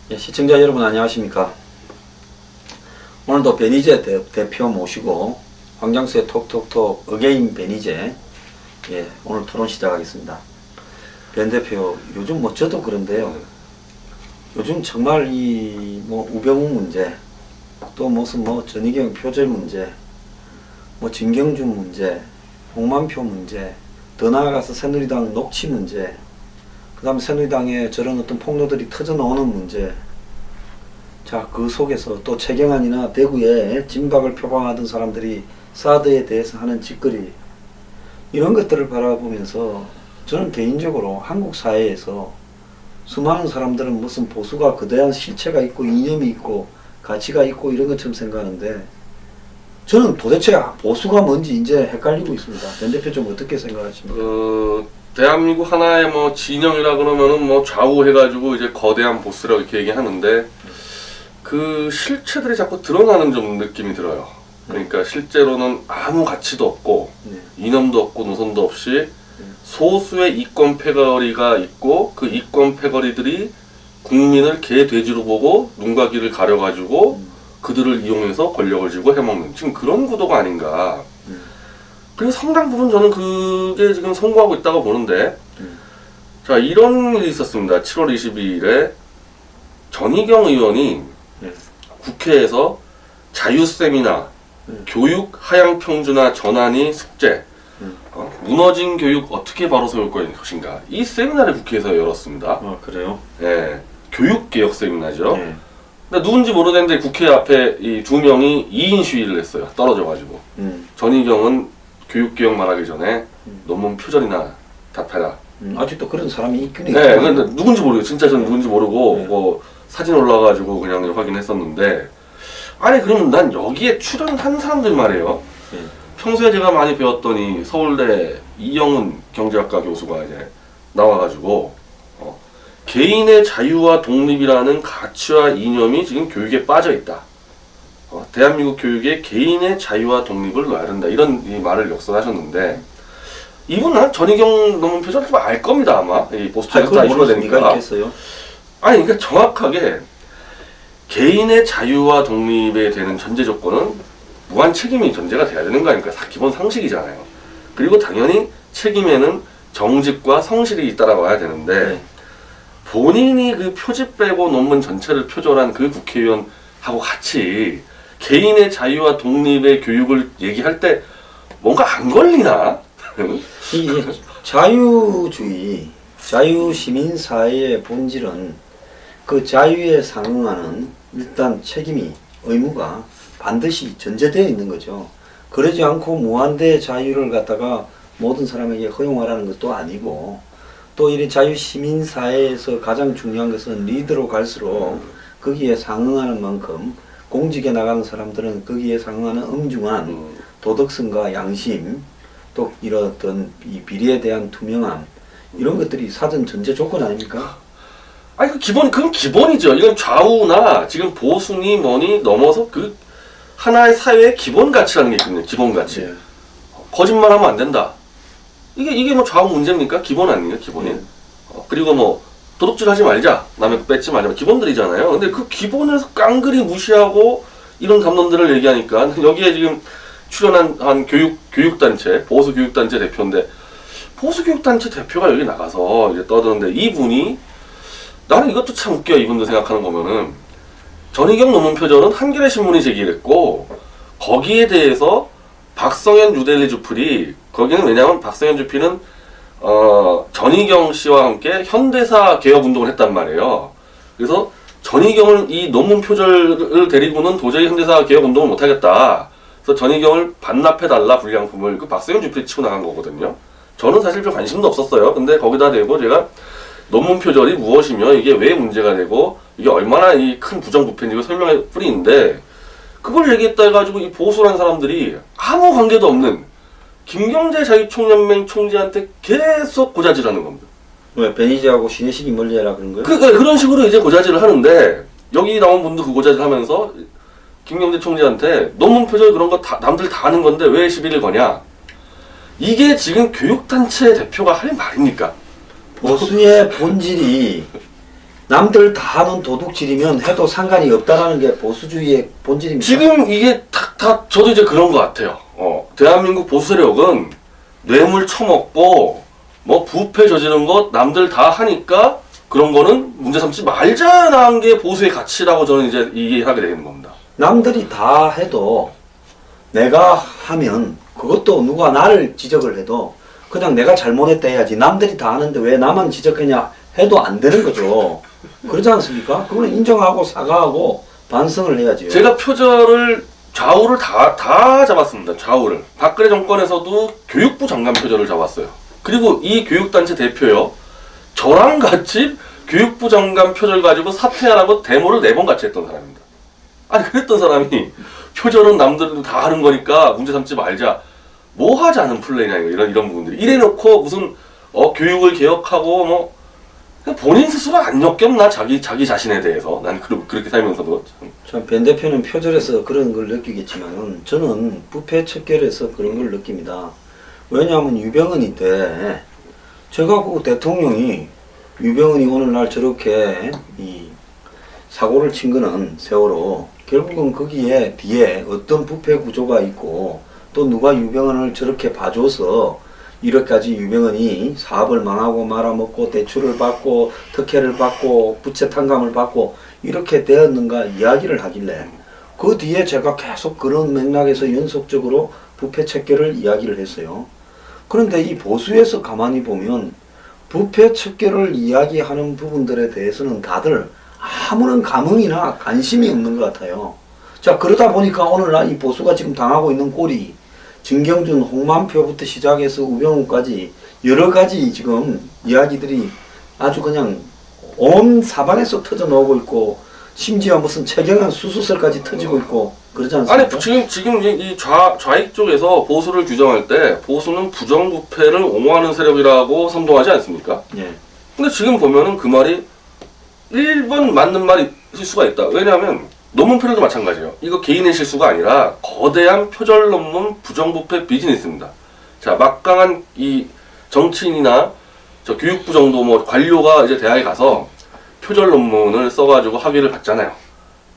예, 시청자 여러분 안녕하십니까. 오늘도 베니제 대표 모시고 황장수의 톡톡톡 어게인 베니제, 예, 오늘 토론 시작하겠습니다. 벤 대표, 요즘 뭐 저도 그런데요, 요즘 정말 이 뭐 우병우 문제, 또 무슨 뭐 전희경 표절 문제, 뭐 진경준 문제, 홍만표 문제, 더 나아가서 새누리당 녹취 문제, 그 다음에 새누리당에 저런 어떤 폭로들이 터져나오는 문제, 자, 그 속에서 또 최경환이나 대구에 진박을 표방하던 사람들이 사드에 대해서 하는 짓거리, 이런 것들을 바라보면서 저는 개인적으로 한국 사회에서 수많은 사람들은 무슨 보수가 거대한 실체가 있고 이념이 있고 가치가 있고 이런 것처럼 생각하는데, 저는 도대체 보수가 뭔지 이제 헷갈리고 있습니다. 변 대표 좀 어떻게 생각하십니까? 대한민국 하나의 뭐 진영이라 그러면은 뭐 좌우 해가지고 이제 거대한 보스라고 이렇게 얘기하는데, 그 실체들이 자꾸 드러나는 좀 느낌이 들어요. 그러니까 실제로는 아무 가치도 없고 이념도 없고 노선도 없이 소수의 이권 패거리가 있고, 그 이권 패거리들이 국민을 개 돼지로 보고 눈과 귀를 가려가지고 그들을 이용해서 권력을 쥐고 해먹는, 지금 그런 구도가 아닌가. 그리고 상당 부분 저는 그게 지금 성공하고 있다고 보는데, 자, 이런 일이 있었습니다. 7월 22일에 전희경 의원이 국회에서 자유세미나, 교육 하향 평준화 전환이 숙제, 무너진 교육 어떻게 바로 세울 것인가, 이 세미나를 국회에서 열었습니다. 그래요? 예, 교육개혁 세미나죠. 네. 근데 누군지 모르겠는데 국회 앞에 이 두 명이 2인 시위를 했어요. 떨어져가지고. 전희경은 교육개혁 말하기 전에 논문 표절이나 답해라. 아직도 그런 사람이 있긴 네, 있죠. 근데 누군지 모르겠어요. 진짜 저는 누군지 모르고 뭐 사진 올라가지고 그냥 확인했었는데, 아니 그러면 난 여기에 출연한 사람들 말이에요. 평소에 제가 많이 배웠더니 서울대 이영훈 경제학과 교수가 이제 나와가지고 개인의 자유와 독립이라는 가치와 이념이 지금 교육에 빠져 있다. 대한민국 교육에 개인의 자유와 독립을 넣어야 된다. 이런 이 말을 역설하셨는데, 이분은 전희경 논문 표절 좀 알 겁니다 아마. 이 보수 쪽에서 다 이슈가 되니까. 아니 그러니까 정확하게 개인의 자유와 독립에 되는 전제 조건은 무한 책임이 전제가 돼야 되는 거 아닙니까? 기본 상식이잖아요. 그리고 당연히 책임에는 정직과 성실이 따라와야 되는데, 본인이 그 표집 빼고 논문 전체를 표절한 그 국회의원하고 같이 개인의 자유와 독립의 교육을 얘기할 때 뭔가 안 걸리나? 이 자유주의, 자유시민사회의 본질은 그 자유에 상응하는 일단 책임이, 의무가 반드시 전제되어 있는 거죠. 그러지 않고 무한대의 자유를 갖다가 모든 사람에게 허용하라는 것도 아니고, 또 이 자유시민사회에서 가장 중요한 것은 리더로 갈수록 거기에 상응하는 만큼 공직에 나가는 사람들은 거기에 상응하는 엄중한 도덕성과 양심, 또 이런 어떤 이 비리에 대한 투명함, 이런 것들이 사전 전제 조건 아닙니까? 아니 그건 기본이죠. 이건 좌우나 지금 보수니 뭐니 넘어서 그 하나의 사회의 기본 가치라는 게 있거든요. 기본 가치. 거짓말하면 안 된다. 이게 뭐 좌우 문제입니까? 기본 아닙니까? 기본이. 그리고 뭐 도둑질하지 말자, 남의 뺏지 말자, 기본들이잖아요. 근데 그 기본을 깡그리 무시하고 이런 담론들을 얘기하니까, 여기에 지금 출연한 한 교육단체, 보수교육단체 대표인데, 보수교육단체 대표가 여기 나가서 이제 떠드는데, 이분이, 나는 이것도 참 웃겨요. 이분들 생각하는 거면은, 전희경 논문 표절은 한겨레 신문이 제기를 했고, 거기에 대해서 박성현 뉴델리 주필이, 거기는 왜냐하면 박성현 주필은 전희경 씨와 함께 현대사 개혁 운동을 했단 말이에요. 그래서 전희경을, 이 논문 표절을 데리고는 도저히 현대사 개혁 운동을 못하겠다. 그래서 전희경을 반납해달라, 불량품을. 그 박성현 주필이 치고 나간 거거든요. 저는 사실 좀 관심도 없었어요. 근데 거기다 대고 제가 논문 표절이 무엇이며 이게 왜 문제가 되고 이게 얼마나 이 큰 부정부패인지 설명할 뿐인데, 그걸 얘기했다 해가지고 이 보수라는 사람들이 아무 관계도 없는 김경재 자유총연맹 총재한테 계속 고자질하는 겁니다. 왜 베니지하고 신혜식이 멀리해라 그런 거예요? 그런 식으로 이제 고자질을 하는데, 여기 나온 분도 그 고자질 하면서 김경재 총재한테 논문 표절 그런 거 다 남들 다 하는 건데 왜 시비를 거냐? 이게 지금 교육단체 대표가 할 말입니까? 보수의 본질이 남들 다 하는 도둑질이면 해도 상관이 없다라는 게 보수주의의 본질입니다. 지금 이게 다 저도 이제 그런 것 같아요. 대한민국 보수 세력은 뇌물 처먹고 뭐 부패 저지른 것 남들 다 하니까 그런 거는 문제 삼지 말자라는 게 보수의 가치라고 저는 이제 이해하게 되는 겁니다. 남들이 다 해도 내가 하면 그것도 누가 나를 지적을 해도 그냥 내가 잘못했다 해야지. 남들이 다 하는데 왜 나만 지적하냐 해도 안 되는 거죠. 그러지 않습니까? 그거는 인정하고 사과하고 반성을 해야죠. 제가 표절을 좌우를 다 잡았습니다. 좌우를. 박근혜 정권에서도 교육부 장관 표절을 잡았어요. 그리고 이 교육단체 대표요. 저랑 같이 교육부 장관 표절 가지고 사퇴하라고 데모를 4번 같이 했던 사람입니다. 아니 그랬던 사람이 표절은 남들도 다 하는 거니까 문제 삼지 말자. 뭐 하자는 플레이냐 이런 부분들이. 이래놓고 무슨 교육을 개혁하고 뭐 그냥 본인 스스로 안 역겹나 자기 자신에 대해서. 난 그렇게 살면서도. 참, 변 대표는 표절에서 그런 걸 느끼겠지만 저는 부패 척결에서 그런 걸 느낍니다. 왜냐하면 유병헌이 때 제가 그 대통령이 유병헌이 오늘날 저렇게 이 사고를 친 거는 세월호 결국은 거기에 뒤에 어떤 부패 구조가 있고 또 누가 유병헌을 저렇게 봐줘서 이렇게까지 유병헌이 사업을 망하고 말아먹고 대출을 받고 특혜를 받고 부채 탕감을 받고 이렇게 되었는가 이야기를 하길래 그 뒤에 제가 계속 그런 맥락에서 연속적으로 부패 척결을 이야기를 했어요. 그런데 이 보수에서 가만히 보면 부패 척결을 이야기하는 부분들에 대해서는 다들 아무런 감흥이나 관심이 없는 것 같아요. 자, 그러다 보니까 오늘날 이 보수가 지금 당하고 있는 꼴이 진경준, 홍만표부터 시작해서 우병우까지 여러 가지 지금 이야기들이 아주 그냥 온 사방에서 터져 나오고 있고 심지어 무슨 최경환 수수설까지 터지고 있고 그러지 않습니까? 아니 지금 이 좌익 쪽에서 보수를 규정할 때 보수는 부정부패를 옹호하는 세력이라고 선동하지 않습니까? 예. 근데 지금 보면은 그 말이 1번 맞는 말이 있을 수가 있다. 왜냐하면 논문 표절도 마찬가지예요. 이거 개인의 실수가 아니라 거대한 표절 논문 부정부패 비즈니스입니다. 자, 막강한 이 정치인이나 저 교육부 정도 뭐 관료가 이제 대학에 가서 표절 논문을 써가지고 학위를 받잖아요.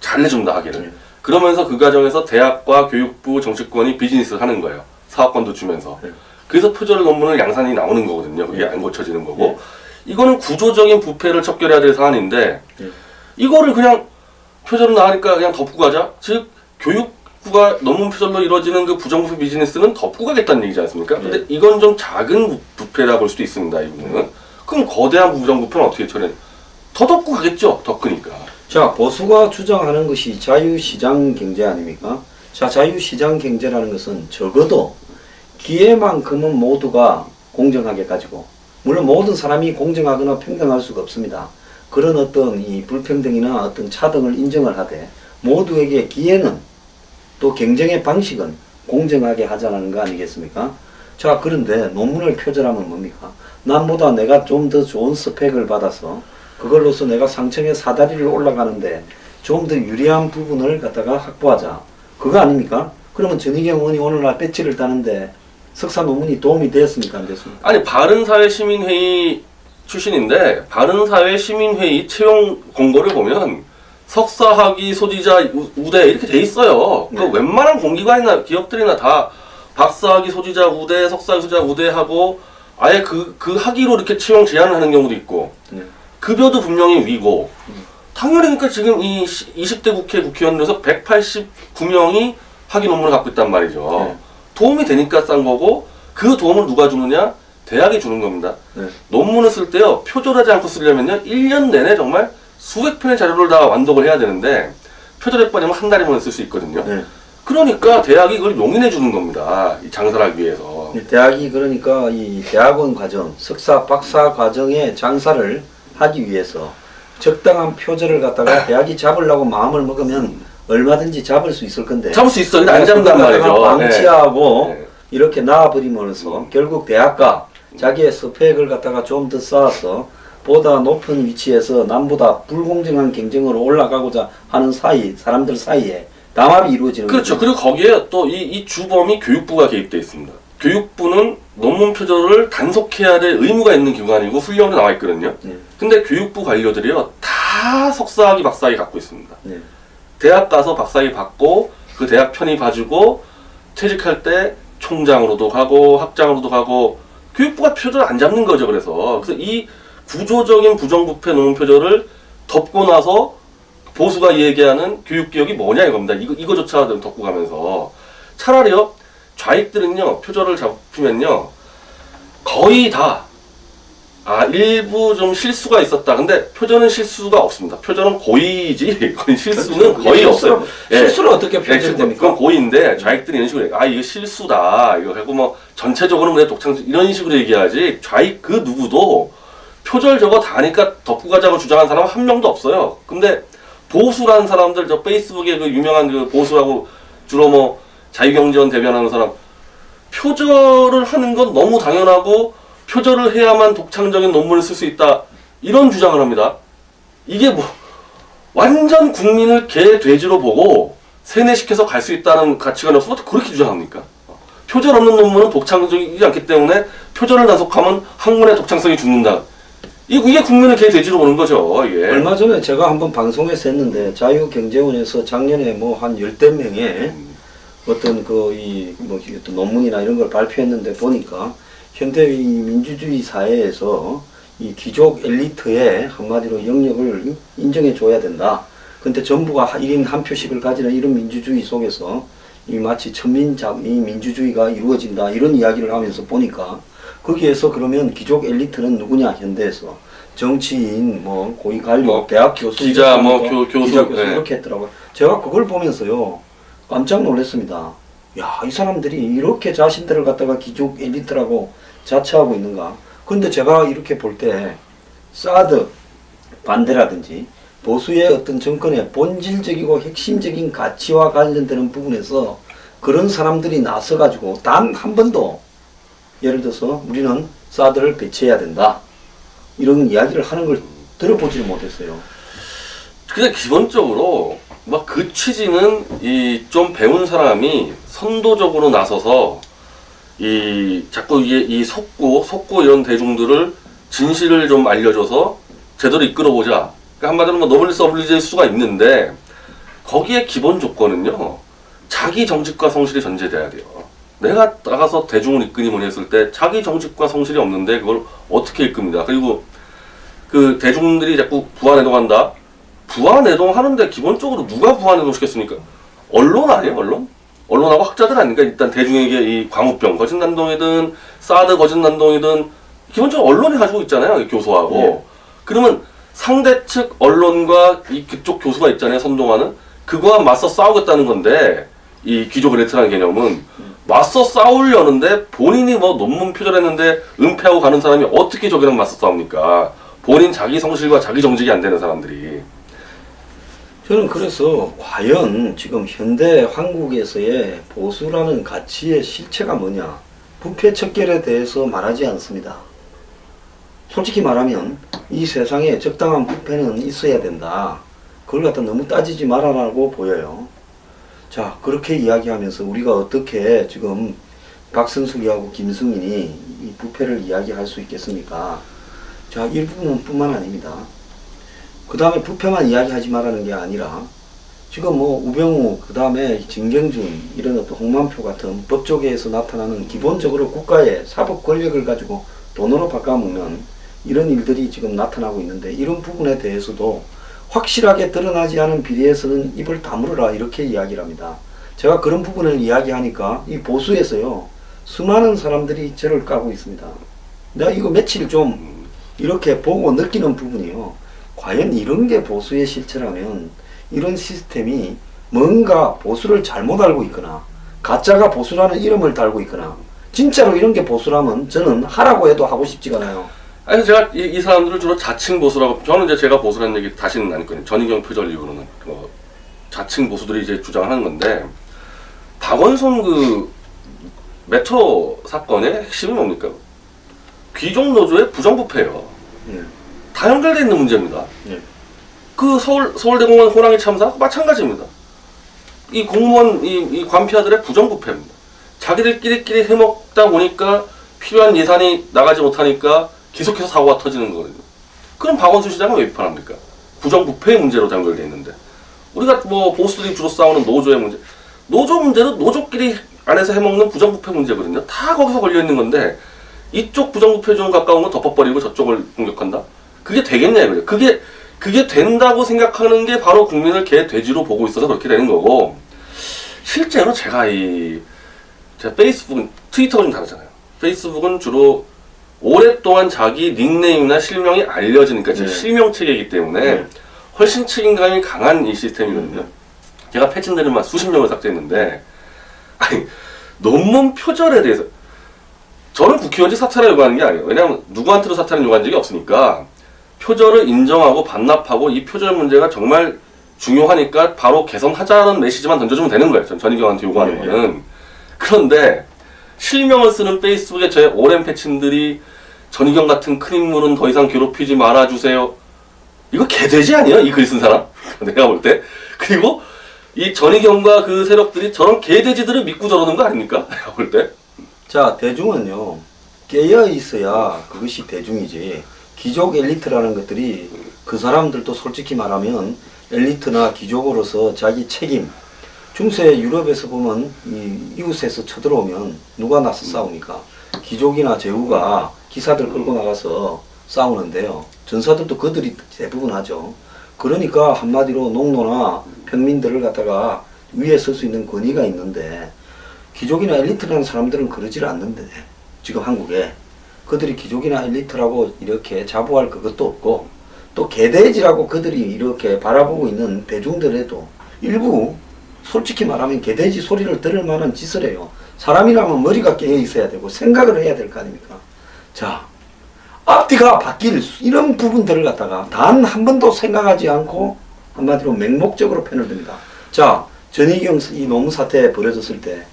잘 내준다 학위를. 그러면서 그 과정에서 대학과 교육부 정치권이 비즈니스를 하는 거예요. 사업권도 주면서. 그래서 표절 논문을 양산이 나오는 거거든요. 그게 안 고쳐지는 거고. 이거는 구조적인 부패를 척결해야 될 사안인데 이거를 그냥 표절은 나가니까 그냥 덮고 가자. 즉 교육부가 논문 표절로 이루어지는 그 부정부패 비즈니스는 덮고 가겠다는 얘기지 않습니까? 근데 이건 좀 작은 부패라 볼 수도 있습니다. 이 부분은. 그럼 거대한 부정부패는 어떻게 처리해? 더 덮고 가겠죠. 더 크니까. 자, 보수가 주장하는 것이 자유시장 경제 아닙니까? 자, 자유시장 경제라는 것은 적어도 기회만큼은 모두가 공정하게 가지고, 물론 모든 사람이 공정하거나 평등할 수가 없습니다. 그런 어떤 이 불평등이나 어떤 차등을 인정을 하되 모두에게 기회는 또 경쟁의 방식은 공정하게 하자는 거 아니겠습니까? 자, 그런데 논문을 표절하면 뭡니까? 남보다 내가 좀 더 좋은 스펙을 받아서 그걸로서 내가 상층의 사다리를 올라가는데 좀 더 유리한 부분을 갖다가 확보하자. 그거 아닙니까? 그러면 전희경 의원이 오늘날 배지를 따는데 석사 논문이 도움이 되었습니까? 안 됐습니까? 아니 바른사회시민회의 출신인데 바른사회시민회의 채용 공고를 보면 석사학위 소지자 우대 이렇게 돼 있어요. 네. 그 웬만한 공기관이나 기업들이나 다 박사학위 소지자 우대, 석사학위 소지자 우대하고 아예 그 학위로 이렇게 채용 제한을 하는 경우도 있고 네. 급여도 분명히 위고 당연히 그러니까 지금 이 20대 국회의원들에서 189명이 학위 논문을 갖고 있단 말이죠. 네. 도움이 되니까 싼 거고 그 도움을 누가 주느냐? 대학이 주는 겁니다. 네. 논문을 쓸 때요. 표절하지 않고 쓰려면요. 1년 내내 정말 수백 편의 자료를 다 완독을 해야 되는데 표절해버리면 한 달이면 쓸 수 있거든요. 네. 그러니까 대학이 그걸 용인해 주는 겁니다. 이 장사를 하기 위해서. 대학이 그러니까 이 대학원 과정, 석사, 박사 과정의 장사를 하기 위해서 적당한 표절을 갖다가 대학이 잡으려고 마음을 먹으면 얼마든지 잡을 수 있을 건데 잡을 수 있어. 근데 안 잡는단 말이죠. 방치하고 네. 이렇게 놔버림으로써 결국 대학과 자기의 스펙을 갖다가 좀 더 쌓아서 보다 높은 위치에서 남보다 불공정한 경쟁으로 올라가고자 하는 사람들 사이에 담합이 이루어지는 그렇죠. 거죠. 그리고 거기에 또 이 주범이 교육부가 개입돼 있습니다. 교육부는 논문 표절을 단속해야 될 의무가 있는 기관이고 훈령도 나와 있거든요. 근데 교육부 관료들이요 다 다 석사학위 박사학위 갖고 있습니다. 네. 대학 가서 박사학위 받고 그 대학 편입 봐주고 퇴직할 때 총장으로도 가고 학장으로도 가고 교육부가 표절 안 잡는 거죠. 그래서 이 구조적인 부정부패 노무 표절을 덮고 나서 보수가 얘기하는 교육개혁이 뭐냐 이겁니다. 이거조차 덮고 가면서 차라리요 좌익들은요 표절을 잡히면요 거의 다 일부 좀 실수가 있었다. 근데 표절은 실수가 없습니다. 표절은 고의지 거의 실수는 거의 없어요. 실수를 어떻게 표절됩니까? 그건 고의인데 좌익들이 이런 식으로 이거 실수다. 이거 하고 뭐 전체적으로 그냥 독창 이런 식으로 얘기하지 좌익 그 누구도 표절 저거 다 하니까 덮고 가자고 주장한 사람 한 명도 없어요. 근데 보수라는 사람들 저 페이스북에 그 유명한 그 보수라고 주로 뭐 자유경제원 대변하는 사람 표절을 하는 건 너무 당연하고 표절을 해야만 독창적인 논문을 쓸 수 있다 이런 주장을 합니다. 이게 뭐 완전 국민을 개 돼지로 보고 세뇌시켜서 갈 수 있다는 가치관이 없으면 어떻게 그렇게 주장합니까? 표절 없는 논문은 독창적이지 않기 때문에 표절을 단속하면 학문의 독창성이 죽는다. 이게 국민을 개 돼지로 보는 거죠. 이게. 얼마 전에 제가 한번 방송에서 했는데 자유경제원에서 작년에 뭐 한 10대 명의 어떤 어떤 논문이나 이런 걸 발표했는데 보니까 현대 민주주의 사회에서 이 귀족 엘리트의 한마디로 영역을 인정해 줘야 된다. 근데 전부가 1인 한 표씩을 가지는 이런 민주주의 속에서 이 마치 천민자의 민주주의가 이루어진다 이런 이야기를 하면서 보니까 거기에서 그러면 귀족 엘리트는 누구냐 현대에서 정치인 뭐 고위 관료 뭐 대학 교수 기자 뭐 교수 기자 교수 네. 이렇게 했더라고요. 제가 그걸 보면서요 깜짝 놀랐습니다. 야, 이 사람들이 이렇게 자신들을 갖다가 귀족 엘리트라고 자처하고 있는가. 근데 제가 이렇게 볼 때 사드 반대라든지 보수의 어떤 정권의 본질적이고 핵심적인 가치와 관련되는 부분에서 그런 사람들이 나서가지고 단 한 번도 예를 들어서 우리는 사드를 배치해야 된다 이런 이야기를 하는 걸 들어보지를 못했어요. 근데 기본적으로 막 그 취지는 이 좀 배운 사람이 선도적으로 나서서 이 자꾸 이 속고 이런 대중들을 진실을 좀 알려줘서 제대로 이끌어보자. 그러니까 한마디로 뭐 노블리스 어블리지일 수가 있는데 거기에 기본 조건은요 자기 정직과 성실이 전제돼야 돼요. 내가 나가서 대중을 이끄니 했을 때 자기 정직과 성실이 없는데 그걸 어떻게 이끕니다. 그리고 그 대중들이 자꾸 부안해동한다. 부안해동 하는데 기본적으로 누가 부안해동 시켰습니까? 언론 아니에요, 언론? 언론하고 학자들 아닙니까? 일단 대중에게 이 광우병, 거짓난동이든 사드 거짓난동이든 기본적으로 언론이 가지고 있잖아요, 교수하고. 네. 그러면 상대 측 언론과 이 그쪽 교수가 있잖아요, 선동하는. 그거와 맞서 싸우겠다는 건데 이 귀족 엘리트라는 개념은 맞서 싸우려는데 본인이 뭐 논문 표절했는데 은폐하고 가는 사람이 어떻게 저기랑 맞서 싸웁니까? 본인 자기 성실과 자기 정직이 안 되는 사람들이. 저는 그래서 과연 지금 현대 한국에서의 보수라는 가치의 실체가 뭐냐 부패 척결에 대해서 말하지 않습니다. 솔직히 말하면 이 세상에 적당한 부패는 있어야 된다. 그걸 갖다 너무 따지지 말아라고 보여요. 자, 그렇게 이야기하면서 우리가 어떻게 지금 박선숙이하고 김승인이 이 부패를 이야기할 수 있겠습니까? 자, 이 부분뿐만 아닙니다. 그 다음에 부패만 이야기하지 말라는 게 아니라 지금 뭐 우병우, 그 다음에 진경준 이런 어떤 홍만표 같은 법조계에서 나타나는 기본적으로 국가의 사법 권력을 가지고 돈으로 바꿔먹는 이런 일들이 지금 나타나고 있는데 이런 부분에 대해서도 확실하게 드러나지 않은 비리에서는 입을 다물어라 이렇게 이야기를 합니다. 제가 그런 부분을 이야기하니까 이 보수에서요 수많은 사람들이 저를 까고 있습니다. 내가 이거 며칠 좀 이렇게 보고 느끼는 부분이요. 과연 이런 게 보수의 실체라면 이런 시스템이 뭔가 보수를 잘못 알고 있거나 가짜가 보수라는 이름을 달고 있거나 진짜로 이런 게 보수라면 저는 하라고 해도 하고 싶지가 않아요. 아니 제가 이 사람들을 주로 자칭 보수라고 저는 이제 제가 보수라는 얘기 다시는 안 했거든요. 전희경 표절 이후로는 자칭 보수들이 이제 주장하는 건데 박원순 그 메트로 사건의 핵심이 뭡니까? 귀족 노조의 부정부패예요. 다 연결되어 있는 문제입니다. 그 서울대공원 호랑이 참사 마찬가지입니다. 이 공무원 이 관피아들의 부정부패입니다. 자기들끼리 해먹다 보니까 필요한 예산이 나가지 못하니까 계속해서 사고가 터지는 거거든요. 그럼 박원순 시장은 왜 비판합니까? 부정부패의 문제로 연결돼 있는데 우리가 뭐 보수들이 주로 싸우는 노조의 문제, 노조 문제는 노조끼리 안에서 해먹는 부정부패 문제거든요. 다 거기서 걸려 있는 건데 이쪽 부정부패 좀 가까운 건 덮어버리고 저쪽을 공격한다? 그게 되겠냐 이거죠. 그게 된다고 생각하는 게 바로 국민을 개 돼지로 보고 있어서 그렇게 되는 거고, 실제로 제가 페이스북은 트위터가 좀 다르잖아요. 페이스북은 주로 오랫동안 자기 닉네임이나 실명이 알려지니까 지금 실명 체계이기 때문에 훨씬 책임감이 강한 이 시스템이거든요. 제가 패친들은 막 수십 명을 삭제했는데, 아니 논문 표절에 대해서 저는 국회의원직 사퇴를 요구하는 게 아니에요. 왜냐하면 누구한테도 사퇴를 요구한 적이 없으니까 표절을 인정하고 반납하고 이 표절 문제가 정말 중요하니까 바로 개선하자는 메시지만 던져주면 되는 거예요. 전 전희경한테 요구하는 거는. 그런데 실명을 쓰는 페이스북에 저의 오랜 패친들이 전희경 같은 큰 인물은 더 이상 괴롭히지 말아주세요. 이거 개돼지 아니에요? 이 글 쓴 사람? 내가 볼 때. 그리고 이 전희경과 그 세력들이 저런 개돼지들을 믿고 저러는 거 아닙니까? 내가 볼 때. 자, 대중은요, 깨어 있어야 그것이 대중이지. 귀족 엘리트라는 것들이 그 사람들도 솔직히 말하면 엘리트나 귀족으로서 자기 책임, 중세 유럽에서 보면 이웃에서 쳐들어오면 누가 나서 싸웁니까? 귀족이나 제후가 기사들 끌고 나가서 싸우는데요. 전사들도 그들이 대부분 하죠. 그러니까 한마디로 농노나 평민들을 갖다가 위에 설 수 있는 권위가 있는데, 귀족이나 엘리트라는 사람들은 그러질 않는데, 지금 한국에 그들이 귀족이나 엘리트라고 이렇게 자부할 그것도 없고, 또 개돼지라고 그들이 이렇게 바라보고 있는 대중들에도 일부 솔직히 말하면 개돼지 소리를 들을 만한 짓을 해요. 사람이라면 머리가 깨어 있어야 되고 생각을 해야 될 거 아닙니까? 자, 앞뒤가 바뀔 이런 부분들을 갖다가 단 한 번도 생각하지 않고 한마디로 맹목적으로 편을 듭니다. 자, 전희경 이 노무 사태 벌어졌을 때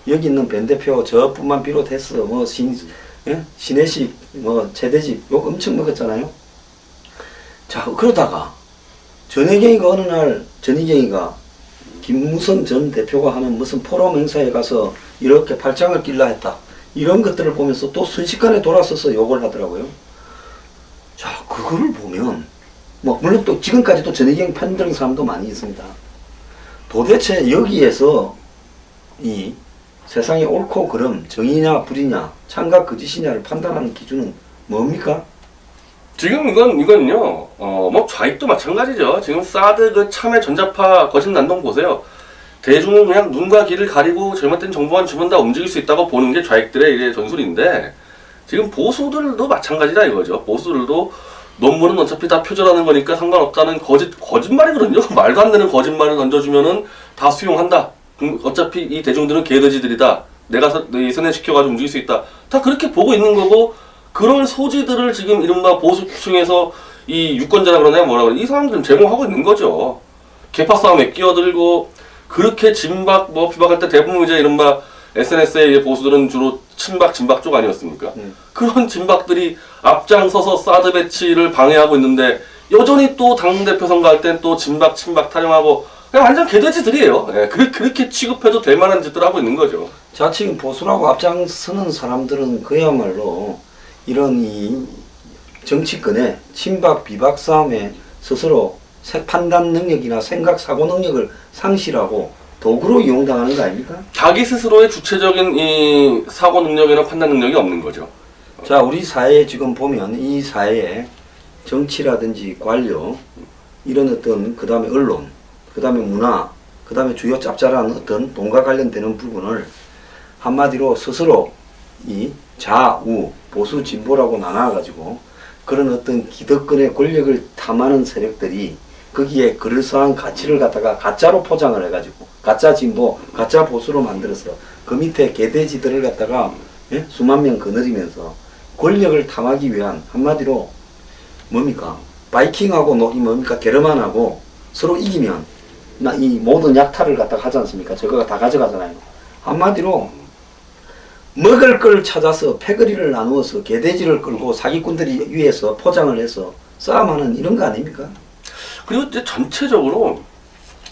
여기 있는 변 대표 저뿐만 비롯해서 뭐 신혜식 뭐 최대집 욕 엄청 먹었잖아요. 자, 그러다가 전희경이가 어느 날 전희경이가 김무성 전 대표가 하는 무슨 포럼 행사에 가서 이렇게 팔짱을 낄라 했다, 이런 것들을 보면서 또 순식간에 돌아서서 욕을 하더라고요. 자, 그거를 보면 뭐 물론 또 지금까지도 전희경 편드는 사람도 많이 있습니다. 도대체 여기에서 이 세상에 옳고 그름, 정의냐 불의냐, 참과 거짓이냐를 판단하는 기준은 뭡니까? 지금 이건요, 뭐 좌익도 마찬가지죠. 지금 사드 그 참외 전자파 거짓 난동 보세요. 대중은 그냥 눈과 귀를 가리고 잘못된 정보만 주면 다 움직일 수 있다고 보는 게 좌익들의 이래 전술인데, 지금 보수들도 마찬가지다 이거죠. 보수들도 논문은 어차피 다 표절하는 거니까 상관없다는 거짓말이거든요. 말도 안 되는 거짓말을 던져주면은 다 수용한다. 어차피 이 대중들은 개돼지들이다. 내가 선회시켜가지고 움직일 수 있다. 다 그렇게 보고 있는 거고, 그런 소지들을 지금 이른바 보수층에서 이 유권자라 그러냐 뭐라 그래, 이 사람들은 제공하고 있는 거죠. 개파 싸움에 끼어들고, 그렇게 진박 뭐 비박할 때 대부분 이제 이른바 SNS의 보수들은 주로 친박 진박 쪽 아니었습니까? 그런 진박들이 앞장서서 사드 배치를 방해하고 있는데, 여전히 또 당대표 선거할 땐 또 진박 친박 타령하고 그냥 완전 개돼지들이에요. 예, 그렇게 취급해도 될 만한 짓들 하고 있는 거죠. 자, 지금 보수라고 앞장서는 사람들은 그야말로 이런 이 정치권의 친박 비박 싸움에 스스로 판단 능력이나 생각 사고 능력을 상실하고 도구로 이용당하는 거 아닙니까? 자기 스스로의 주체적인 이 사고 능력이나 판단 능력이 없는 거죠. 자, 우리 사회에 지금 보면 이 사회에 정치라든지 관료, 이런 어떤 그 다음에 언론, 그 다음에 문화, 그 다음에 주요 짭짤한 어떤 돈과 관련되는 부분을 한마디로 스스로 이 좌우 보수 진보라고 나눠가지고 그런 어떤 기득권의 권력을 탐하는 세력들이 거기에 그럴싸한 가치를 갖다가 가짜로 포장을 해가지고 가짜 진보, 가짜 보수로 만들어서 그 밑에 개돼지들을 갖다가 수만 명 거느리면서 권력을 탐하기 위한, 한마디로 뭡니까? 바이킹하고 뭡니까? 게르만하고 서로 이기면 이 모든 약탈을 갖다가 하지 않습니까? 저거가 다 가져가잖아요. 한마디로 먹을 걸 찾아서 패거리를 나누어서 개돼지를 끌고 사기꾼들이 위에서 포장을 해서 싸움하는 이런 거 아닙니까? 그리고 이제 전체적으로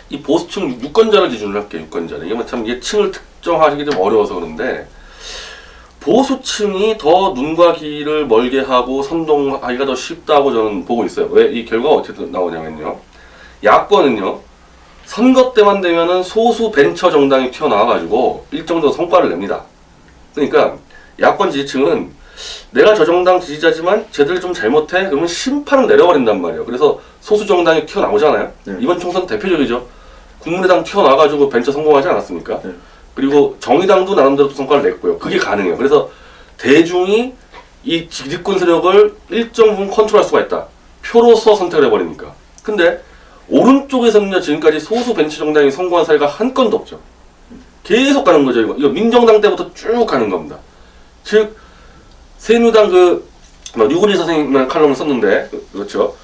이 보수층 유권자를 기준으로 할게요. 유권자를. 이게 참 층을 특정하시기 좀 어려워서 그런데, 보수층이 더 눈과 귀를 멀게 하고 선동하기가 더 쉽다고 저는 보고 있어요. 왜 이 결과가 어떻게 나오냐면요. 야권은요. 선거 때만 되면은 소수 벤처 정당이 튀어나와가지고 일정 정도 성과를 냅니다. 그러니까 야권 지지층은 내가 저 정당 지지자지만 쟤들 좀 잘못해 그러면 심판을 내려버린단 말이에요. 그래서 소수 정당이 튀어나오잖아요. 네. 이번 총선 대표적이죠. 국민의당 튀어나와가지고 벤처 성공하지 않았습니까? 네. 그리고 정의당도 나름대로 성과를 냈고요. 그게 가능해요. 그래서 대중이 이 기득권 세력을 일정 부분 컨트롤할 수가 있다. 표로서 선택을 해버리니까. 근데 오른쪽에서는요, 지금까지 소수 벤처 정당이 성공한 사례가 한 건도 없죠. 계속 가는 거죠, 이거. 이거 민정당 때부터 쭉 가는 겁니다. 즉, 새누리당 류근희 선생님 칼럼을 썼는데, 그렇죠.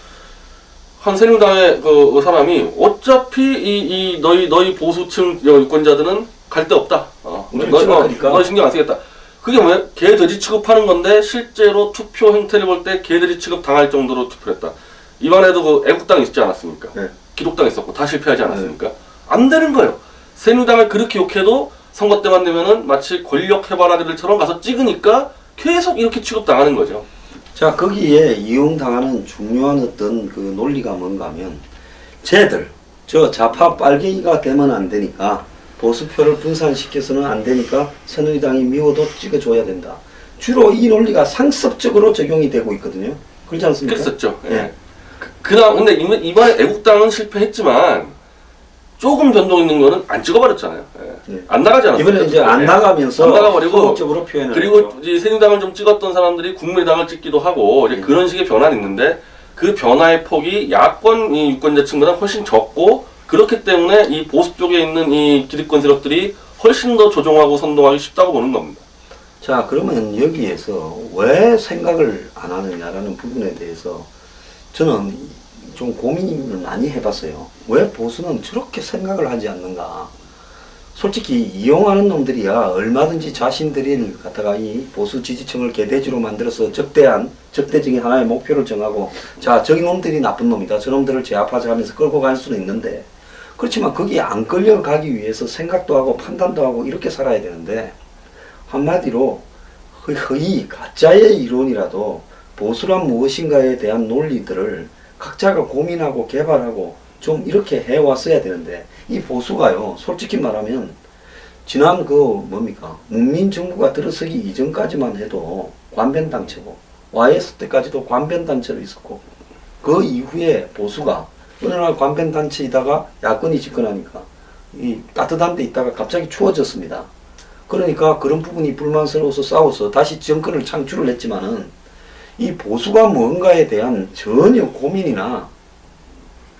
한 새누리당의 그 사람이 어차피 너희 보수층 유권자들은 갈 데 없다. 너 신경 안 쓰겠다. 그게 뭐야? 개돼지 취급하는 건데 실제로 투표 행태를 볼 때 개돼지 취급 당할 정도로 투표를 했다. 이번에도 그 애국당 있지 않았습니까? 네. 기독당 있었고 다 실패하지 않았습니까? 안 되는 거예요. 새누리당을 그렇게 욕해도 선거 때만 되면은 마치 권력 해바라기들처럼 가서 찍으니까 계속 이렇게 취급당하는 거죠. 자, 거기에 이용당하는 중요한 어떤 그 논리가 뭔가 하면, 쟤들, 저 좌파 빨갱이가 되면 안 되니까, 보수표를 분산시켜서는 안 되니까, 새누리당이 미워도 찍어줘야 된다. 주로 이 논리가 상습적으로 적용이 되고 있거든요. 그렇지 않습니까? 그랬었죠. 예. 예. 근데 이번에 애국당은 실패했지만, 조금 변동 있는 거는 안 찍어버렸잖아요. 예. 네. 안 나가지 않았어요. 이번에 이제 안 예. 나가면서 안 나가버리고 소극적으로 표현을 그리고 했죠. 이제 새누리당을 좀 찍었던 사람들이 국민의당을 찍기도 하고 이제 그런 식의 변화는 있는데 그 변화의 폭이 야권 이 유권자층보다 훨씬 적고 그렇기 때문에 이 보수 쪽에 있는 이 기득권 세력들이 훨씬 더 조종하고 선동하기 쉽다고 보는 겁니다. 자, 그러면 여기에서 왜 생각을 안 하느냐라는 부분에 대해서 저는 좀 고민을 많이 해봤어요. 왜 보수는 저렇게 생각을 하지 않는가? 솔직히 이용하는 놈들이야 얼마든지 자신들을 갖다가 이 보수 지지층을 개돼지로 만들어서 적대적인 하나의 목표를 정하고, 자, 저기 놈들이 나쁜 놈이다, 저 놈들을 제압하자 하면서 끌고 갈 수는 있는데, 그렇지만 거기에 안 끌려가기 위해서 생각도 하고 판단도 하고 이렇게 살아야 되는데, 한마디로 허위 가짜의 이론이라도 보수란 무엇인가에 대한 논리들을 각자가 고민하고 개발하고 좀 이렇게 해왔어야 되는데, 이 보수가요, 솔직히 말하면 지난 문민정부가 들어서기 이전까지만 해도 관변단체고, YS 때까지도 관변단체로 있었고, 그 이후에 보수가 어느 날 관변단체이다가 야권이 집권하니까 이 따뜻한 데 있다가 갑자기 추워졌습니다. 그러니까 그런 부분이 불만스러워서 싸워서 다시 정권을 창출을 했지만은, 이 보수가 뭔가에 대한 전혀 고민이나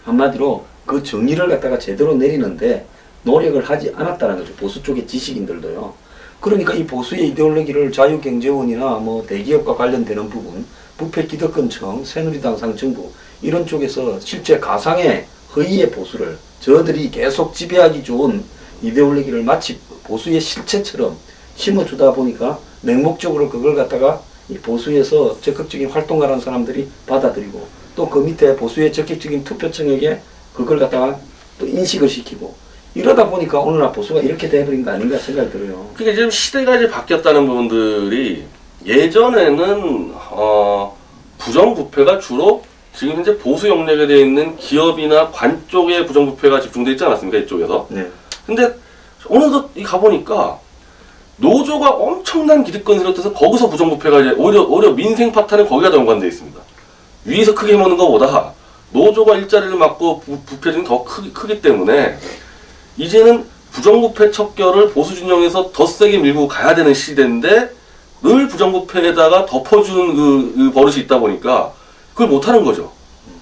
한마디로 그 정의를 갖다가 제대로 내리는데 노력을 하지 않았다는 거죠. 보수 쪽의 지식인들도요. 그러니까 이 보수의 이데올로기를 자유경제원이나 대기업과 관련되는 부분, 부패기득권청, 새누리당 상정부 이런 쪽에서 실제 가상의 허위의 보수를 저들이 계속 지배하기 좋은 이데올로기를 마치 보수의 실체처럼 심어주다 보니까 맹목적으로 그걸 갖다가 이 보수에서 적극적인 활동을 하는 사람들이 받아들이고, 또 그 밑에 보수의 적극적인 투표층에게 그걸 갖다가 또 인식을 시키고, 이러다 보니까 오늘날 보수가 이렇게 돼버린 거 아닌가 생각이 들어요. 그게 지금 시대가 이제 바뀌었다는 부분들이 예전에는 부정부패가 주로 지금 현재 보수 영역에 되어 있는 기업이나 관 쪽에 부정부패가 집중되어 있지 않았습니까? 이쪽에서. 네. 근데 어느덧 가보니까 노조가 엄청난 기득권 세력에서 거기서 부정부패가 이제 오히려 민생 파탄은 거기가 더 연관되어 있습니다. 위에서 크게 해먹는 것보다 노조가 일자리를 맡고 부패율이 더 크기 때문에 이제는 부정부패 척결을 보수 진영에서 더 세게 밀고 가야 되는 시대인데 늘 부정부패에다가 덮어주는 그 버릇이 있다 보니까 그걸 못하는 거죠.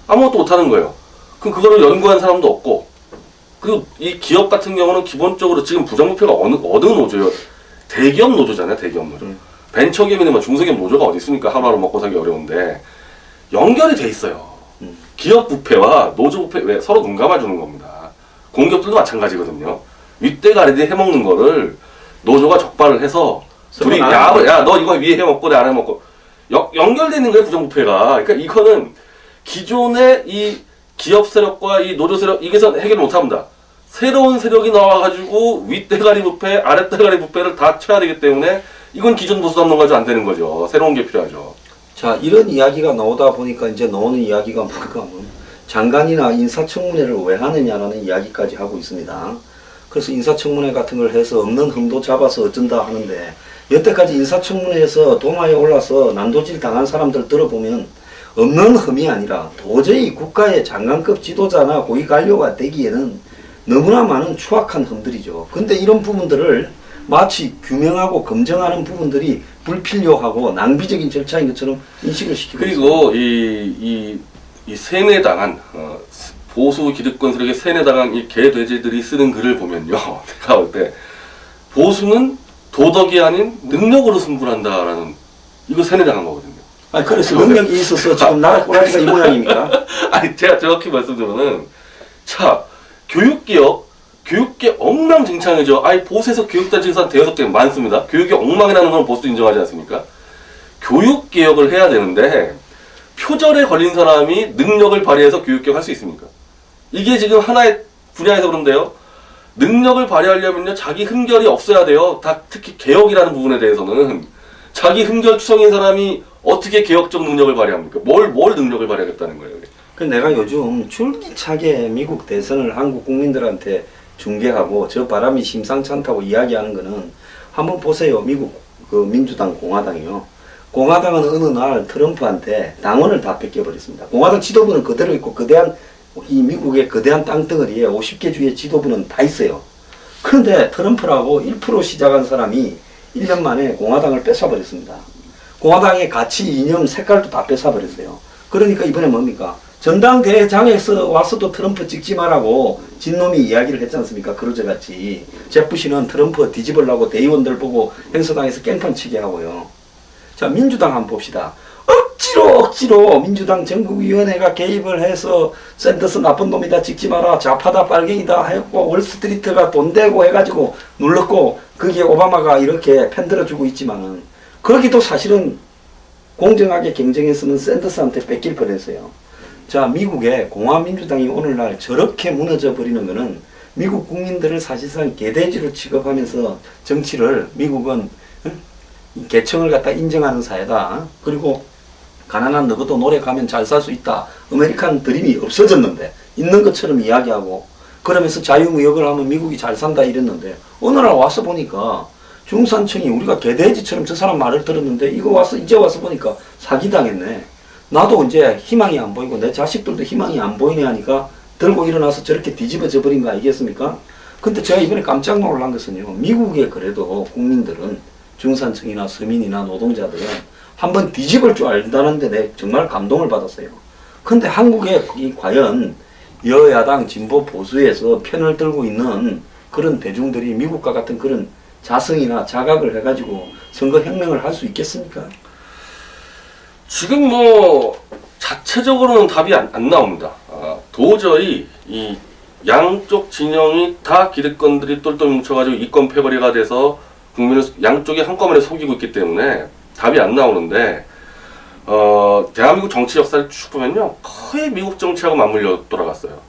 아무것도 못하는 거예요. 그럼 그거를 연구한 사람도 없고, 그리고 이 기업 같은 경우는 기본적으로 지금 부정부패가 어느 노조예요? 대기업 노조잖아요. 대기업 노조. 벤처기업이나 중소기업 노조가 어디 있습니까? 하루하루 먹고 살기 어려운데 연결이 돼 있어요. 기업 부패와 노조 부패 왜 서로 눈 감아주는 겁니다. 공기업들도 마찬가지거든요. 윗대가 아래대 해먹는 거를 노조가 적발을 해서 둘이 야 너 이거 위에 해먹고 내 아래 해먹고 연결되어 있는 거예요. 부정부패가. 그러니까 이거는 기존의 이 기업 세력과 이 노조 세력 이게서 해결 못합니다. 새로운 세력이 나와가지고 윗대가리 부패, 아랫대가리 부패를 다 쳐야 되기 때문에 이건 기존 보수당론 가지고 안 되는 거죠. 새로운 게 필요하죠. 자, 이런 이야기가 나오다 보니까 이제 나오는 이야기가 뭔가 하면 장관이나 인사청문회를 왜 하느냐라는 이야기까지 하고 있습니다. 그래서 인사청문회 같은 걸 해서 없는 흠도 잡아서 어쩐다 하는데 여태까지 인사청문회에서 도마에 올라서 난도질 당한 사람들 들어보면 없는 흠이 아니라 도저히 국가의 장관급 지도자나 고위 관료가 되기에는 너무나 많은 추악한 흠들이죠. 근데 이런 부분들을 마치 규명하고 검증하는 부분들이 불필요하고 낭비적인 절차인 것처럼 인식을 시키고 그리고 이 세뇌당한 보수 기득권 세력의 세뇌당한 이 개돼지들이 쓰는 글을 보면요, 내가 볼 때 보수는 도덕이 아닌 능력으로 승부한다라는 이거 세뇌당한 거거든요. 아니 그래서 능력이 있어서 지금 나라 꼬라지가 이 모양입니까? 아니 제가 정확히 말씀드리면은 자 교육계 엉망진창이죠. 아니 보수에서 교육단체에서 한 대여섯 개 많습니다. 교육이 엉망이라는 건 보수도 인정하지 않습니까? 교육개혁을 해야 되는데 표절에 걸린 사람이 능력을 발휘해서 교육개혁 할 수 있습니까? 이게 지금 하나의 분야에서 그런데요. 능력을 발휘하려면요 자기 흠결이 없어야 돼요. 다 특히 개혁이라는 부분에 대해서는 자기 흠결 투성인 사람이 어떻게 개혁적 능력을 발휘합니까? 뭘 능력을 발휘하겠다는 거예요? 그 내가 요즘 줄기차게 미국 대선을 한국 국민들한테 중계하고 저 바람이 심상치 않다고 이야기하는 거는 한번 보세요. 미국 그 민주당 공화당이요. 공화당은 어느 날 트럼프한테 당원을 다 뺏겨버렸습니다. 공화당 지도부는 그대로 있고 거대한 이 미국의 거대한 땅덩어리에 50개 주의 지도부는 다 있어요. 그런데 트럼프라고 1% 시작한 사람이 1년 만에 공화당을 뺏어버렸습니다. 공화당의 가치, 이념, 색깔도 다 뺏어버렸어요. 그러니까 이번에 뭡니까? 전당대회장에서 와서도 트럼프 찍지 말라고 진놈이 이야기를 했지 않습니까? 그러저같이. 제프씨는 트럼프 뒤집으려고 대의원들 보고 행사당에서 깽판 치게 하고요. 자, 민주당 한번 봅시다. 억지로 민주당 전국위원회가 개입을 해서 샌더스 나쁜 놈이다 찍지 마라 좌파다 빨갱이다 했고 월스트리트가 돈 대고 해가지고 눌렀고 그게 오바마가 이렇게 편들어주고 있지만은 거기도 사실은 공정하게 경쟁했으면 샌더스한테 뺏길 뻔했어요. 자, 미국의 공화민주당이 오늘날 저렇게 무너져 버리는 거는 미국 국민들을 사실상 개돼지로 취급하면서 정치를 미국은 계층을 갖다 인정하는 사회다. 그리고 가난한 너희도 노력하면 잘 살 수 있다. 아메리칸 드림이 없어졌는데 있는 것처럼 이야기하고 그러면서 자유무역을 하면 미국이 잘 산다 이랬는데 어느 날 와서 보니까 중산층이 우리가 개돼지처럼 저 사람 말을 들었는데 이제 와서 보니까 사기당했네. 나도 이제 희망이 안 보이고 내 자식들도 희망이 안 보이네 하니까 들고 일어나서 저렇게 뒤집어져 버린 거 아니겠습니까? 근데 제가 이번에 깜짝 놀란 것은요. 미국의 그래도 국민들은 중산층이나 서민이나 노동자들은 한번 뒤집을 줄 안다는데 내 정말 감동을 받았어요. 근데 한국에 과연 여야당 진보 보수에서 편을 들고 있는 그런 대중들이 미국과 같은 그런 자성이나 자각을 해가지고 선거혁명을 할 수 있겠습니까? 지금 자체적으로는 답이 안 나옵니다. 도저히 이 양쪽 진영이 다 기득권들이 똘똘 뭉쳐가지고 이권 패거리가 돼서 국민을 양쪽이 한꺼번에 속이고 있기 때문에 답이 안 나오는데 대한민국 정치 역사를 쭉 보면요 거의 미국 정치하고 맞물려 돌아갔어요.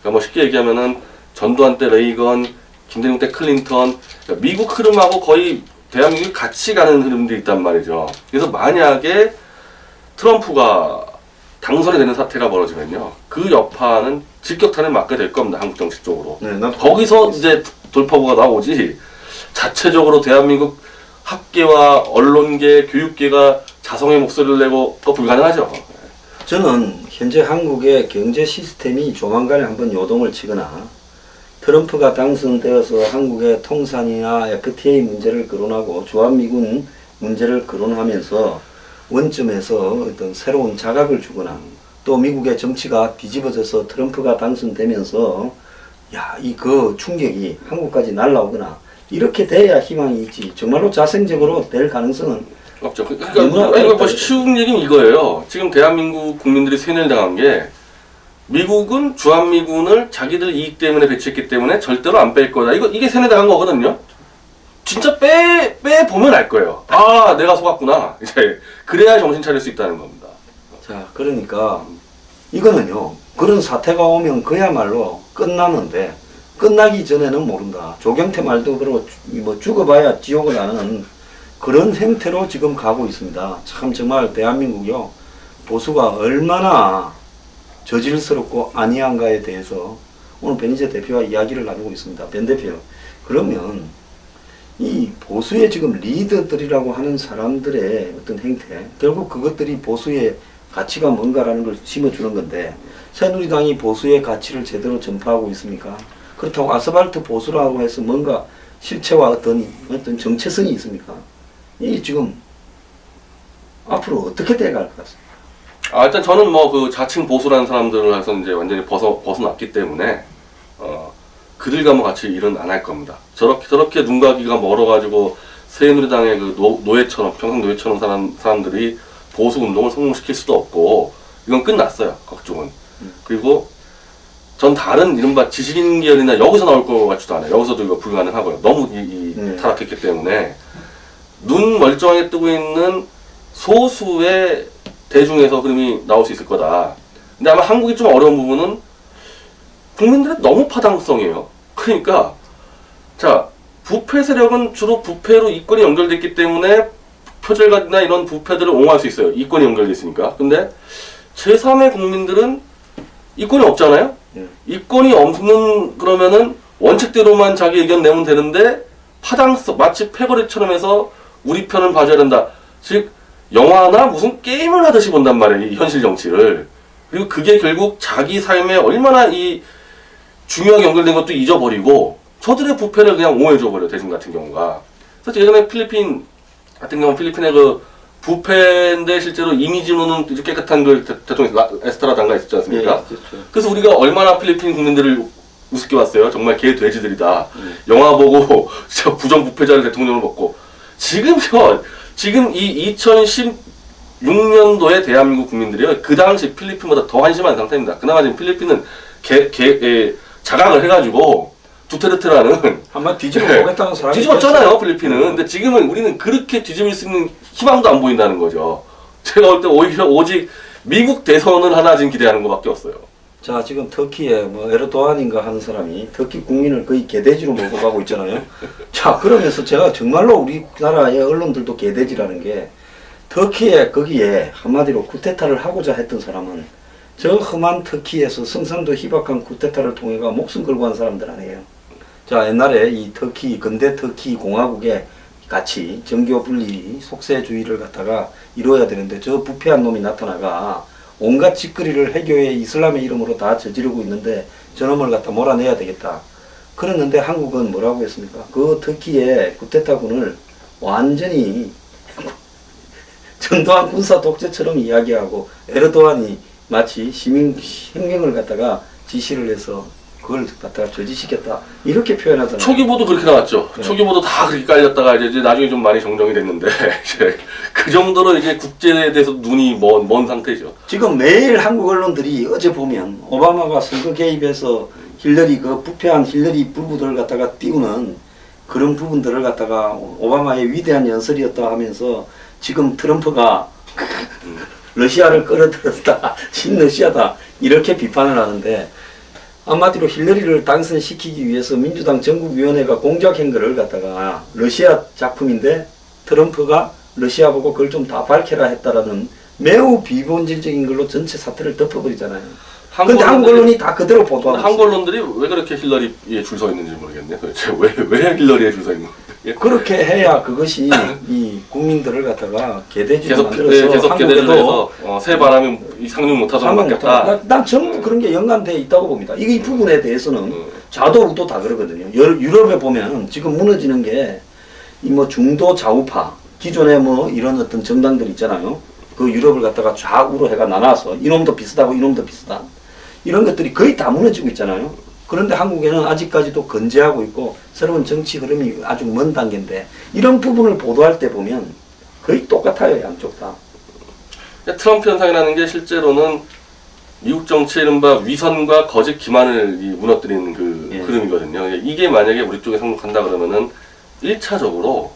그러니까 쉽게 얘기하면은 전두환 때 레이건, 김대중 때 클린턴, 그러니까 미국 흐름하고 거의 대한민국이 같이 가는 흐름들이 있단 말이죠. 그래서 만약에 트럼프가 당선이 되는 사태가 벌어지면요 그 여파는 직격탄을 맞게 될 겁니다. 한국 정치 쪽으로. 네, 거기서 이제 돌파구가 나오지 자체적으로 대한민국 학계와 언론계, 교육계가 자성의 목소리를 내고 또 불가능하죠. 저는 현재 한국의 경제 시스템이 조만간에 한번 요동을 치거나 트럼프가 당선되어서 한국의 통산이나 FTA 문제를 거론하고 주한미군 문제를 거론하면서 원점에서 어떤 새로운 자각을 주거나 또 미국의 정치가 뒤집어져서 트럼프가 당선되면서 그 충격이 한국까지 날라오거나 이렇게 돼야 희망이 있지. 정말로 자생적으로 될 가능성은 없죠. 그러니까 쉬운 얘기는 이거예요. 지금 대한민국 국민들이 세뇌를 당한 게 미국은 주한미군을 자기들 이익 때문에 배치했기 때문에 절대로 안 뺄 거다. 이게 세뇌당한 거거든요. 진짜 빼 보면 알 거예요. 아, 내가 속았구나. 이제 그래야 정신 차릴 수 있다는 겁니다. 자, 그러니까 이거는요. 그런 사태가 오면 그야말로 끝나는데 끝나기 전에는 모른다. 조경태 말도 그러고 죽어봐야 지옥을 아는 그런 행태로 지금 가고 있습니다. 참 정말 대한민국이요. 보수가 얼마나 저질스럽고 아니한가에 대해서 오늘 변희재 대표와 이야기를 나누고 있습니다. 변 대표. 그러면 이 보수의 지금 리더들이라고 하는 사람들의 어떤 행태, 결국 그것들이 보수의 가치가 뭔가라는 걸 심어주는 건데, 새누리당이 보수의 가치를 제대로 전파하고 있습니까? 그렇다고 아스팔트 보수라고 해서 뭔가 실체와 어떤 정체성이 있습니까? 이 지금 앞으로 어떻게 돼갈 것 같습니다. 일단 저는 뭐 그 자칭 보수라는 사람들을 해서 이제 완전히 벗어났기 때문에 그들과 뭐 같이 일은 안 할 겁니다. 저렇게 눈과 귀가 멀어가지고 새누리당의 그 노예처럼 평생 노예처럼 사람들이 보수 운동을 성공시킬 수도 없고 이건 끝났어요. 그쪽은. 그리고 전 다른 이른바 지식인 계열이나 여기서 나올 것 같지도 않아요. 여기서도 이거 불가능하고요. 너무 타락했기 때문에 눈 멀쩡하게 뜨고 있는 소수의 대중에서 흐름이 나올 수 있을 거다. 근데 아마 한국이 좀 어려운 부분은 국민들의 너무 파당성이에요. 그러니까 자 부패 세력은 주로 부패로 이권이 연결됐기 때문에 표절이나 이런 부패들을 옹호할 수 있어요. 이권이 연결돼 있으니까. 근데 제3의 국민들은 이권이 없잖아요. 이권이 없는 그러면은 원칙대로만 자기 의견 내면 되는데 파당성 마치 패거리처럼 해서 우리 편을 봐줘야 된다. 즉 영화나 무슨 게임을 하듯이 본단 말이에요. 이 현실 정치를. 그리고 그게 결국 자기 삶에 얼마나 이 중요하게 연결된 것도 잊어버리고 저들의 부패를 그냥 옹호해줘버려 대중 같은 경우가. 그래서 예전에 필리핀 같은 경우 필리핀의 그 부패인데 실제로 이미지로는 이렇게 깨끗한 그 대통령 에스트라단가 있었지 않습니까? 예, 그렇죠. 그래서 우리가 얼마나 필리핀 국민들을 우습게 봤어요. 정말 개 돼지들이다. 영화 보고 진짜 부정부패자를 대통령으로 먹고 지금 이 2016년도에 대한민국 국민들이요. 그 당시 필리핀보다 더 한심한 상태입니다. 그나마 지금 필리핀은 자각을 해가지고 두테르테라는 한번 뒤집어 보겠다는 사람이 뒤집었잖아요 필리핀은. 근데 지금은 우리는 그렇게 뒤집을 수 있는 희망도 안 보인다는 거죠. 제가 볼 때 오히려 오직 미국 대선을 하나 지금 기대하는 것밖에 없어요. 자, 지금 터키에 뭐 에르도안인가 하는 사람이 터키 국민을 거의 개돼지로 몰고 가고 있잖아요. 자, 그러면서 제가 정말로 우리나라의 언론들도 개돼지라는 게 터키에 거기에 한마디로 쿠데타를 하고자 했던 사람은 저 험한 터키에서 성산도 희박한 쿠데타를 통해가 목숨 걸고 한 사람들 아니에요. 자, 옛날에 이 터키 근대 터키 공화국에 같이 정교 분리 속세주의를 갖다가 이루어야 되는데 저 부패한 놈이 나타나가 온갖 짓거리를 해교의 이슬람의 이름으로 다 저지르고 있는데 저놈을 갖다 몰아내야 되겠다. 그랬는데 한국은 뭐라고 했습니까? 그 터키의 쿠데타군을 완전히 전두환 군사 독재처럼 이야기하고 에르도안이 마치 시민 혁명을 갖다가 지시를 해서 그걸 갖다가 저지시켰다 이렇게 표현하잖아요. 초기보도 그렇게 나왔죠. 네. 초기보도 다 그렇게 깔렸다가 이제 나중에 좀 많이 정정이 됐는데 이제 그 정도로 이제 국제에 대해서 눈이 먼 상태죠. 지금 매일 한국 언론들이 어제 보면 오바마가 선거 개입해서 힐러리 그 부패한 힐러리 부부들을 갖다가 띄우는 그런 부분들을 갖다가 오바마의 위대한 연설이었다 하면서 지금 트럼프가 러시아를 끌어들였다, 친러시아다 이렇게 비판을 하는데 한마디로 힐러리를 당선시키기 위해서 민주당 전국위원회가 공작한 거를 갖다가 러시아 작품인데 트럼프가 러시아 보고 그걸 좀 다 밝혀라 했다라는 매우 비본질적인 걸로 전체 사태를 덮어버리잖아요. 근데 한국 언론이 다 그대로 보도하고 있어요. 한국 언론들이 왜 그렇게 힐러리에 줄 서 있는지 모르겠네. 도대체 왜 힐러리에 줄 서 있는 거예요? 그렇게 해야 그것이 이 국민들을 갖다가 개돼지로 만들어서 계속 개돼지를 해서 새 바람이 상륙 못하도록 막겠다. 난 전부 그런 게 연관되어 있다고 봅니다. 이 부분에 대해서는 좌도 우도 다 그러거든요. 유럽에 보면 지금 무너지는 게 이 뭐 중도 좌우파 기존에 뭐 이런 어떤 정당들 있잖아요. 그 유럽을 갖다가 좌우로 해가 나눠서 이놈도 비슷하고 이놈도 비슷한 이런 것들이 거의 다 무너지고 있잖아요. 그런데 한국에는 아직까지도 건재하고 있고 새로운 정치 흐름이 아주 먼 단계인데 이런 부분을 보도할 때 보면 거의 똑같아요. 양쪽 다. 트럼프 현상이라는 게 실제로는 미국 정치의 이른바 위선과 거짓 기만을 무너뜨리는 그 흐름이거든요. 이게 만약에 우리 쪽에 성공한다 그러면은 1차적으로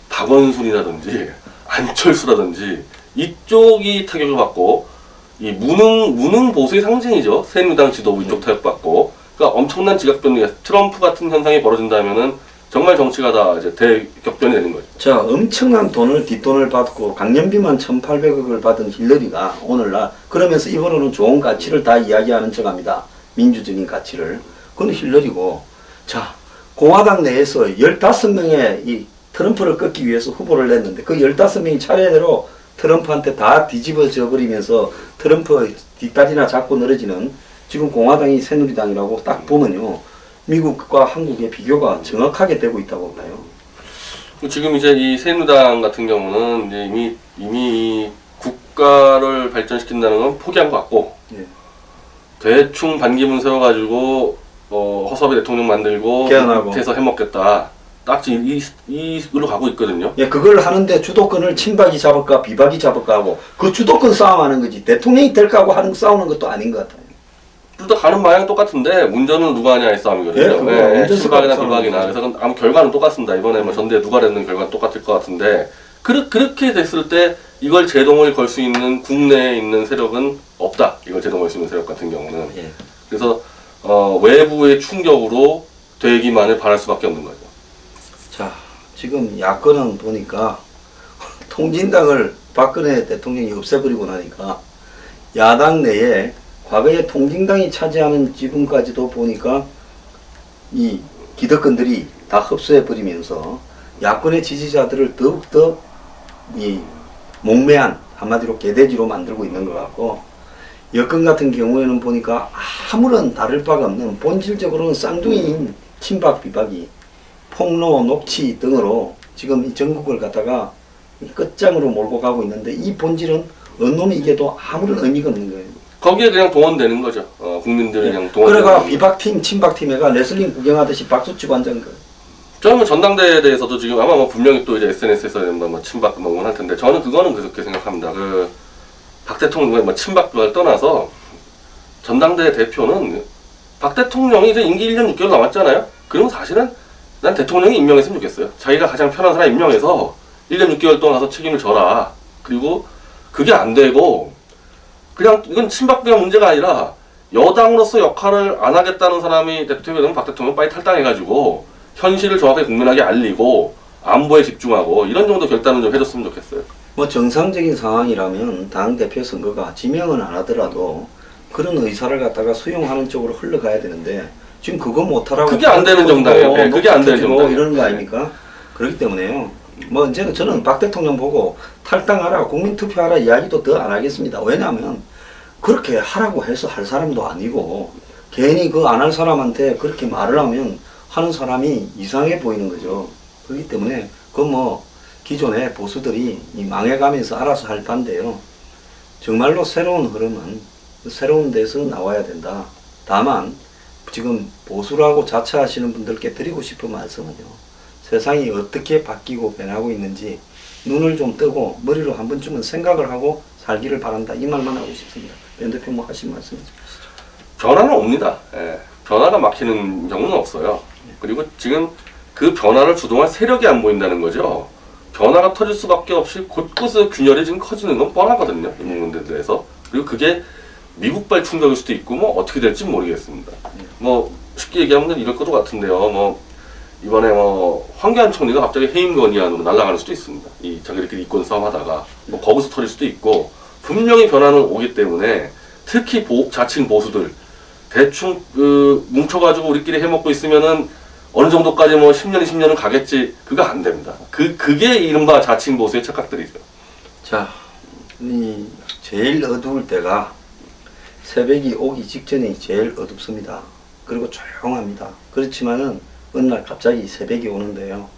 박원순이라든지 안철수라든지 이쪽이 타격을 받고 이 무능 보수의 상징이죠. 새누리당 지도부 이쪽 타격받고 그러니까 엄청난 지각 변동이 트럼프 같은 현상이 벌어진다면은 정말 정치가 다 이제 대격변이 되는 거죠. 자, 엄청난 뒷돈을 받고 강연비만 1,800억을 받은 힐러리가 오늘날 그러면서 입으로는 좋은 가치를 다 이야기하는 척합니다. 민주적인 가치를. 그건 힐러리고, 자, 공화당 내에서 15명의 이 트럼프를 꺾기 위해서 후보를 냈는데 그 15명이 차례대로 트럼프한테 다 뒤집어져 버리면서 트럼프 뒷다리나 잡고 늘어지는 지금 공화당이 새누리당이라고 딱 보면요. 미국과 한국의 비교가 정확하게 되고 있다고 봐요. 지금 이제 이 새누리당 같은 경우는 이제 이미 국가를 발전시킨다는 건 포기한 것 같고, 예. 대충 반기문 세워가지고 허섭이 대통령 만들고 개헌하고. 해서 해먹겠다. 딱 지금 이로 가고 있거든요. 예, 그걸 하는데 주도권을 친박이 잡을까 비박이 잡을까 하고 그 주도권 싸움하는 거지 대통령이 될까 하고 하는 싸우는 것도 아닌 것 같아요. 둘 다 가는 방향 똑같은데 운전은 누가 하냐의 싸움이거든요. 예, 그거 운전 친박이나 싸움. 비박이나. 그래서 아무 결과는 똑같습니다. 이번에 뭐 전대 누가 됐는 결과는 똑같을 것 같은데 그렇게 됐을 때 이걸 제동을 걸 수 있는 국내에 있는 세력은 없다. 이걸 제동을 걸 수 있는 세력 같은 경우는. 예. 그래서 외부의 충격으로 되기만을 바랄 수밖에 없는 거죠. 자, 지금 야권은 보니까 통진당을 박근혜 대통령이 없애버리고 나니까 야당 내에 과거에 통진당이 차지하는 지분까지도 보니까 이 기득권들이 다 흡수해버리면서 야권의 지지자들을 더욱더 이 목매한 한마디로 개돼지로 만들고 있는 것 같고 여권 같은 경우에는 보니까 아무런 다를 바가 없는 본질적으로는 쌍둥이인 친박 비박이 폭로, 녹취 등으로 지금 이 전국을 갖다가 끝장으로 몰고 가고 있는데 이 본질은 어느 놈이 이게도 아무런 의미가 없는 거예요. 거기에 그냥 동원되는 거죠. 국민들이 그냥 동원되는 그래가 거죠. 비박팀, 친박팀에가 레슬링 구경하듯이 박수치고 앉은 거예요. 저는 뭐 전당대회에 대해서도 지금 아마 뭐 분명히 또 이제 SNS에서 뭐 친박 뭐 응원할 텐데 저는 그거는 그렇게 생각합니다. 박 대통령의 뭐 친박을 떠나서 전당대회 대표는 박 대통령이 이제 임기 1년 6개월 남았잖아요. 그러면 사실은 난 대통령이 임명했으면 좋겠어요. 자기가 가장 편한 사람 임명해서 1년 6개월 동안 가서 책임을 져라. 그리고 그게 안 되고 그냥 이건 친박비가 문제가 아니라 여당으로서 역할을 안 하겠다는 사람이 대통령이 박 대통령 빨리 탈당해가지고 현실을 정확하게 국민에게 알리고 안보에 집중하고 이런 정도 결단은 좀 해줬으면 좋겠어요. 뭐 정상적인 상황이라면 당 대표 선거가 지명은 안 하더라도 그런 의사를 갖다가 수용하는 쪽으로 흘러가야 되는데 지금 그거 못하라고 그게 안 되는 정당이에요. 네, 그게 안 되는 정당이에요. 이러는 거 아닙니까? 그렇기 때문에요. 뭐 이제는 저는 박 대통령 보고 탈당하라, 국민투표하라 이야기도 더 안 하겠습니다. 왜냐하면 그렇게 하라고 해서 할 사람도 아니고 괜히 그 안 할 사람한테 그렇게 말을 하면 하는 사람이 이상해 보이는 거죠. 그렇기 때문에 그 뭐 기존의 보수들이 이 망해가면서 알아서 할 반대요. 정말로 새로운 흐름은 새로운 데서 나와야 된다. 다만 지금 보수라고 자처하시는 분들께 드리고 싶은 말씀은요. 세상이 어떻게 바뀌고 변하고 있는지 눈을 좀 뜨고 머리로 한 번쯤은 생각을 하고 살기를 바란다. 이 말만 하고 싶습니다. 변 대표 뭐 하신 말씀 해주시죠. 변화는 옵니다. 예. 변화가 막히는 경우는 없어요. 그리고 지금 그 변화를 주동할 세력이 안 보인다는 거죠. 변화가 터질 수밖에 없이 곳곳에 균열이 지금 커지는 건 뻔하거든요. 이 부분들에 대해서. 그리고 그게 미국발 충격일 수도 있고 뭐 어떻게 될지 모르겠습니다. 뭐 쉽게 얘기하면 이럴 것도 같은데요. 뭐 이번에 뭐 황교안 총리가 갑자기 해임 건의안으로 날아가는 수도 있습니다. 이 자기들끼리 이권 싸움하다가 뭐 거기서 터질 수도 있고 분명히 변화는 오기 때문에 특히 자칭 보수들 대충 뭉쳐가지고 우리끼리 해먹고 있으면은 어느 정도까지 뭐 10년, 20년은 가겠지. 그거 안 됩니다. 그게 이른바 자칭 보수의 착각들이죠. 자, 제일 어두울 때가 새벽이 오기 직전이 제일 어둡습니다. 그리고 조용합니다. 그렇지만은 어느 날 갑자기 새벽이 오는데요.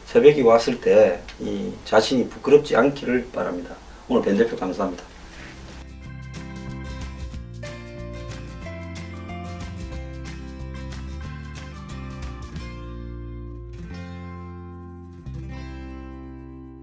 새벽이 왔을 때 이 자신이 부끄럽지 않기를 바랍니다. 오늘 변 대표 감사합니다.